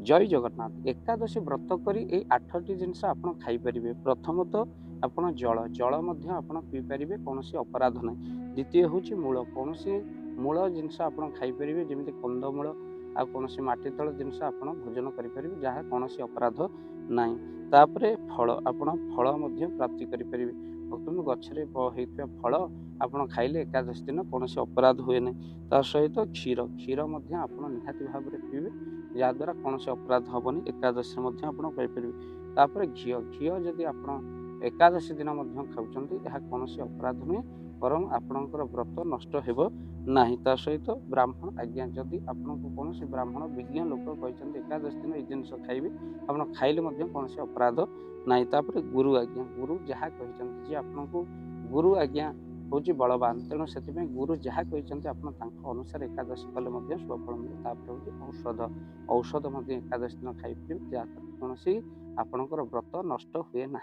जय जगन्नाथ एकादशी व्रत करी ए 8टी जिनिस आपण खाई परिबे। प्रथमतः आपण जल मध्य आपण पी परिबे, कोनोसी अपराध नै। द्वितीय होची मूल, कोनोसी मूल जिनिस आपण खाई परिबे जेमिति कंदमूल आ कोनोसी माटी तळ जिनिस आपण भोजन करि परिबे जहा कोनोसी अपराध नै। तापरे फल आपण फल मध्य प्राप्ति करि परिबे। बर्तमान गछरे हेइतबा फल आपण खाइले एकादशी दिन कोनोसी अपराध हुए नै। ता सहित क्षीर मध्य आपण निहाती भाबरे पीबे जहाँद्वारा कौन से अपराध हेनी। एकादशी आपड़ घी जदि आप एकादशी दिन खाऊँ कौन से अपराध नुहे, बर आपणकर व्रत नष्ट होना। ता सहित ब्राह्मण आज्ञा जदि आपको कौन से ब्राह्मण विज्ञ लोक कहते एकादशी दिन ये जिनस खाइबे आप खाइले कौन से अपराध ना। गुरु आज्ञा, गुरु जहाँ कहते आपको गुरु आज्ञा हूँ बलवान, तेणु से गुरु जहाँ कहते अनुसार एकादशी कले स्वफल मिले। औषध औषध एकादशी दिन खाई जहाँ कौन आपणकर व्रत नष्ट हुए ना।